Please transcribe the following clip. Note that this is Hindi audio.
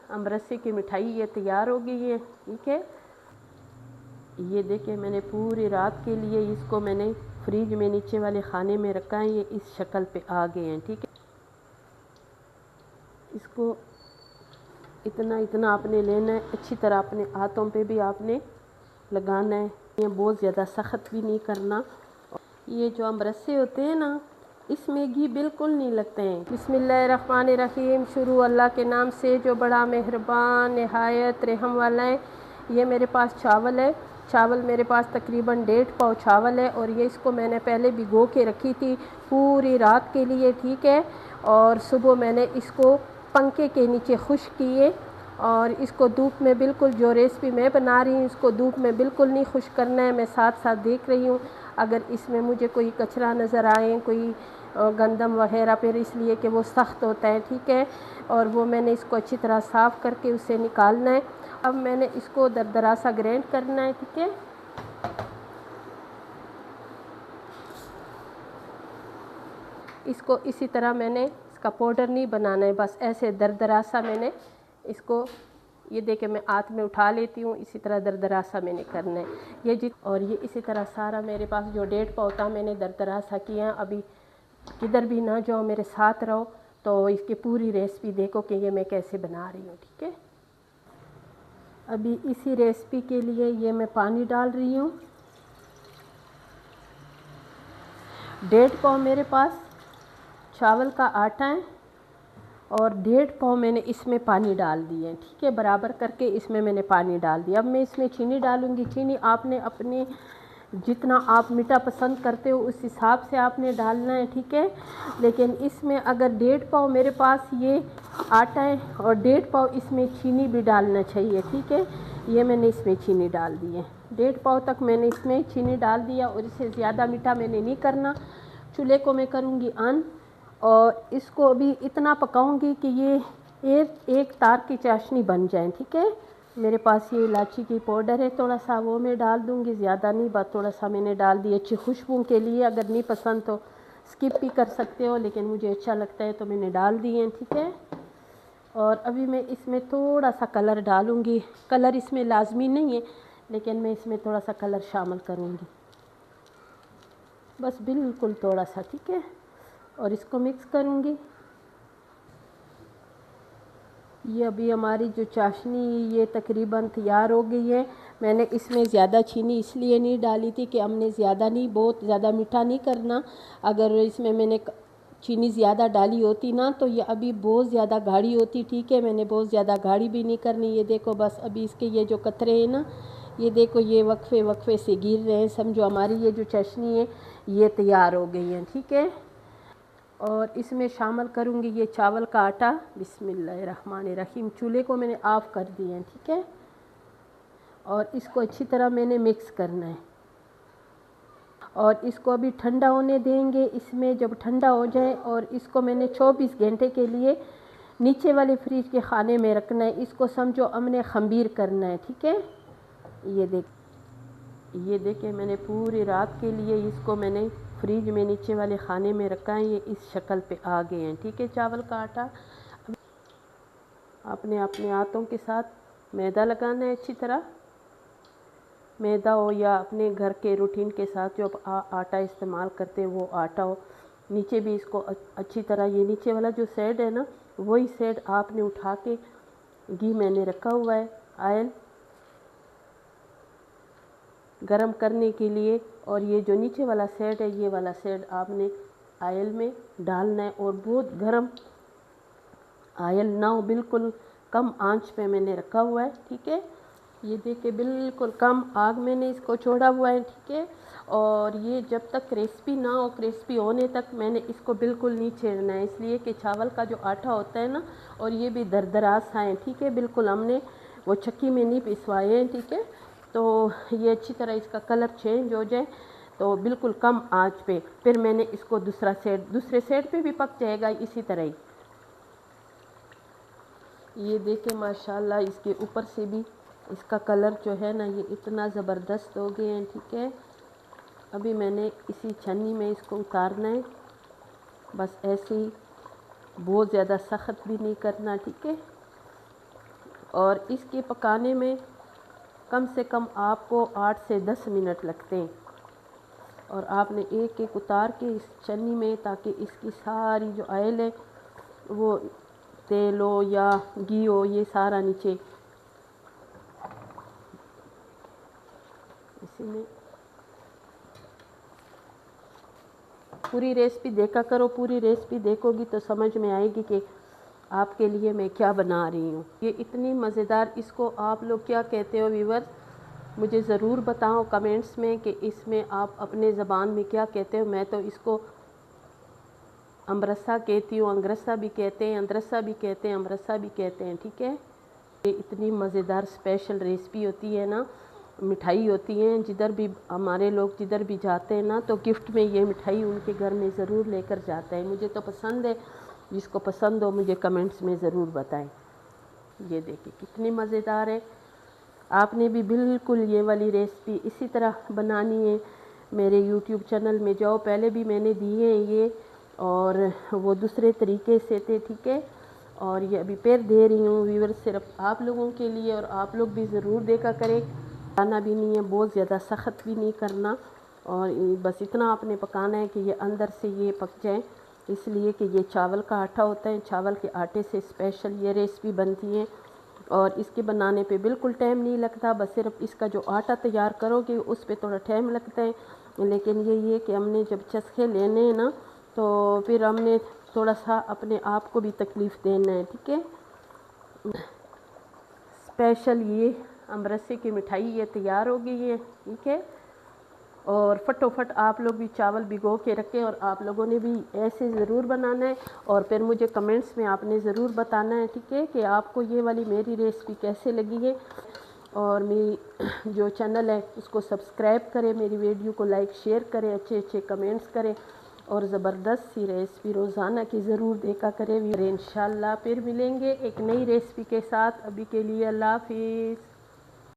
अमरसे की मिठाई ये तैयार हो गई है। ठीक है, ये देखिए मैंने पूरी रात के लिए इसको मैंने फ्रिज में नीचे वाले खाने में रखा है। ये इस शक्ल पे आ गए हैं। ठीक है, इसको इतना इतना आपने लेना है, अच्छी तरह अपने हाथों पे भी आपने लगाना है। ये बहुत ज़्यादा सख्त भी नहीं करना। ये जो अमरसे होते हैं ना, इसमें घी बिल्कुल नहीं लगते हैं। बिस्मिल्लाहिर्रहमानिर्रहीम। शुरू अल्लाह के नाम से जो बड़ा मेहरबान नहायत रहम वाला है। ये मेरे पास चावल है। चावल मेरे पास तकरीबन 1.5 पाव चावल है और ये इसको मैंने पहले भिगो के रखी थी पूरी रात के लिए। ठीक है, और सुबह मैंने इसको पंखे के नीचे खुश्क किए और इसको धूप में बिल्कुल, जो रेसिपी मैं बना रही हूँ इसको धूप में बिल्कुल नहीं खुश्क करना है। मैं साथ साथ देख रही हूँ अगर इसमें मुझे कोई कचरा नज़र आए, कोई गंदम वगैरह, फिर इसलिए कि वो सख्त होता है। ठीक है, और वो मैंने इसको अच्छी तरह साफ़ करके उसे निकालना है। अब मैंने इसको दरदरा सा ग्राइंड करना है। ठीक है, इसको इसी तरह मैंने इसका पाउडर नहीं बनाना है, बस ऐसे दरदरा सा मैंने इसको, ये देखे मैं हाथ में उठा लेती हूँ, इसी तरह दरदरा सा मैंने करना है ये और ये इसी तरह सारा मेरे पास जो 1.5 पाव था मैंने दरदरा सा किया। अभी किधर भी ना जाओ, मेरे साथ रहो तो इसकी पूरी रेसिपी देखो कि ये मैं कैसे बना रही हूँ। ठीक है, अभी इसी रेसिपी के लिए ये मैं पानी डाल रही हूँ। 1.5 पाव मेरे पास चावल का आटा है और 1.5 पाव मैंने इसमें पानी डाल दिए। ठीक है, बराबर करके इसमें मैंने पानी डाल दिया। अब मैं इसमें चीनी डालूँगी। चीनी आपने अपने जितना आप मीठा पसंद करते हो उस हिसाब से आपने डालना है। ठीक है, लेकिन इसमें अगर 1.5 पाव मेरे पास ये आटा है और 1.5 पाव इसमें चीनी भी डालना चाहिए। ठीक है, ये मैंने इसमें चीनी डाल दी है। 1.5 पाव तक मैंने इसमें चीनी डाल दिया और इसे ज़्यादा मीठा मैंने नहीं करना। चूल्हे को मैं करूँगी ऑन और इसको अभी इतना पकाऊंगी कि ये एक तार की चाशनी बन जाए। ठीक है, मेरे पास ये इलायची की पाउडर है थोड़ा सा, वो मैं डाल दूंगी, ज़्यादा नहीं, बस थोड़ा सा मैंने डाल दिया अच्छी खुशबू के लिए। अगर नहीं पसंद तो स्किप भी कर सकते हो, लेकिन मुझे अच्छा लगता है तो मैंने डाल दिए। ठीक है, और अभी मैं इसमें थोड़ा सा कलर डालूँगी। कलर इसमें लाजमी नहीं है, लेकिन मैं इसमें थोड़ा सा कलर शामिल करूँगी, बस बिल्कुल थोड़ा सा। ठीक है, और इसको मिक्स करूँगी। ये अभी हमारी जो चाशनी ये तकरीबन तैयार हो गई है। मैंने इसमें ज़्यादा चीनी इसलिए नहीं डाली थी कि हमने ज़्यादा नहीं, बहुत ज़्यादा मीठा नहीं करना। अगर इसमें मैंने चीनी ज़्यादा डाली होती ना तो ये अभी बहुत ज़्यादा गाढ़ी होती। ठीक है, मैंने बहुत ज़्यादा गाढ़ी भी नहीं करनी। ये देखो बस अभी इसके ये जो कतरे हैं ना, ये देखो ये वक्फे वक्फे से गिर रहे हैं। समझो हमारी ये जो चाशनी है ये तैयार हो गई है। ठीक है, और इसमें शामिल करूँगी ये चावल का आटा। बिस्मिल्लाहिर्रहमानिर्रहीम। चूल्हे को मैंने ऑफ़ कर दिया है। ठीक है, और इसको अच्छी तरह मैंने मिक्स करना है और इसको अभी ठंडा होने देंगे। इसमें जब ठंडा हो जाए, और इसको मैंने 24 घंटे के लिए नीचे वाले फ्रिज के खाने में रखना है। इसको समझो हमने खमीर करना है। ठीक है, ये देखें मैंने पूरी रात के लिए इसको मैंने फ्रिज में नीचे वाले खाने में रखा है। ये इस शक्ल पे आ गए हैं। ठीक है, चावल का आटा आपने अपने हाथों के साथ मैदा लगाना है अच्छी तरह। मैदा हो या अपने घर के रूटीन के साथ जो आप आटा इस्तेमाल करते हैं वो आटा हो। नीचे भी इसको अच्छी तरह, ये नीचे वाला जो साइड है ना, वही साइड आपने उठा के, घी मैंने रखा हुआ है ऑयल गरम करने के लिए, और ये जो नीचे वाला साइड है ये वाला साइड आपने ऑयल में डालना है। और बहुत गरम ऑयल ना हो, बिल्कुल कम आंच पे मैंने रखा हुआ है। ठीक है, ये देखिए बिल्कुल कम आग मैंने इसको छोड़ा हुआ है। ठीक है, और ये जब तक क्रिस्पी ना हो, क्रिस्पी होने तक मैंने इसको बिल्कुल नहीं छेड़ना है, इसलिए कि चावल का जो आटा होता है ना, और ये भी दरदरा सा है। ठीक है, बिल्कुल हमने वो चक्की में नहीं पिसवाए हैं। ठीक है, तो ये अच्छी तरह इसका कलर चेंज हो जाए तो बिल्कुल कम आंच पे फिर मैंने इसको दूसरे साइड पे भी पक जाएगा इसी तरह ही। ये देखें माशाल्लाह इसके ऊपर से भी इसका कलर जो है ना ये इतना ज़बरदस्त हो गए हैं। ठीक है, अभी मैंने इसी छन्नी में इसको उतारना है, बस ऐसे ही, बहुत ज़्यादा सख्त भी नहीं करना। ठीक है, और इसके पकाने में कम से कम आपको 8 से 10 मिनट लगते हैं। और आपने एक एक उतार के इस छन्नी में, ताकि इसकी सारी जो ऑयल है वो तेल हो या घी हो ये सारा नीचे इसी में। पूरी रेसिपी देखा करो, पूरी रेसिपी देखोगी तो समझ में आएगी कि आपके लिए मैं क्या बना रही हूँ। ये इतनी मज़ेदार, इसको आप लोग क्या कहते हो व्यूअर्स, मुझे ज़रूर बताओ कमेंट्स में कि इसमें आप अपने ज़बान में क्या कहते हो। मैं तो इसको अमरसा कहती हूँ, अंगरसा भी कहते हैं, अंदरसा भी कहते हैं, अमरसा भी कहते हैं, ठीक है। ये इतनी मज़ेदार स्पेशल रेसिपी होती है ना, मिठाई होती है। जिधर भी हमारे लोग जिधर भी जाते हैं ना, तो गिफ्ट में ये मिठाई उनके घर में ज़रूर लेकर जाते हैं। मुझे तो पसंद है, जिसको पसंद हो मुझे कमेंट्स में ज़रूर बताएं। ये देखिए कितनी मज़ेदार है। आपने भी बिल्कुल ये वाली रेसिपी इसी तरह बनानी है। मेरे YouTube चैनल में जाओ, पहले भी मैंने दिए हैं ये, और वो दूसरे तरीके से थे, ठीक है। और ये अभी फिर दे रही हूँ व्यूअर्स, सिर्फ आप लोगों के लिए, और आप लोग भी ज़रूर देखा करें। पकाना भी नहीं है, बहुत ज़्यादा सख्त भी नहीं करना, और बस इतना आपने पकाना है कि ये अंदर से ये पक जाए। इसलिए कि ये चावल का आटा होता है, चावल के आटे से स्पेशल ये रेसिपी बनती है। और इसके बनाने पे बिल्कुल टाइम नहीं लगता, बस सिर्फ इसका जो आटा तैयार करोगे उस पे थोड़ा टाइम लगता है। लेकिन ये कि हमने जब चस्खे लेने हैं ना, तो फिर हमने थोड़ा सा अपने आप को भी तकलीफ़ देना है, ठीक है। स्पेशल ये अमरसे की मिठाई ये तैयार हो गई है, ठीक है। और फटोफट आप लोग भी चावल भिगो के रखें, और आप लोगों ने भी ऐसे ज़रूर बनाना है, और फिर मुझे कमेंट्स में आपने ज़रूर बताना है, ठीक है, कि आपको ये वाली मेरी रेसिपी कैसे लगी है। और मेरी जो चैनल है उसको सब्सक्राइब करें, मेरी वीडियो को लाइक शेयर करें, अच्छे अच्छे कमेंट्स करें, और ज़बरदस्त सी रेसिपी रोज़ाना की ज़रूर देखा करें। इंशाल्लाह फिर मिलेंगे एक नई रेसिपी के साथ। अभी के लिए अल्लाह हाफिज़।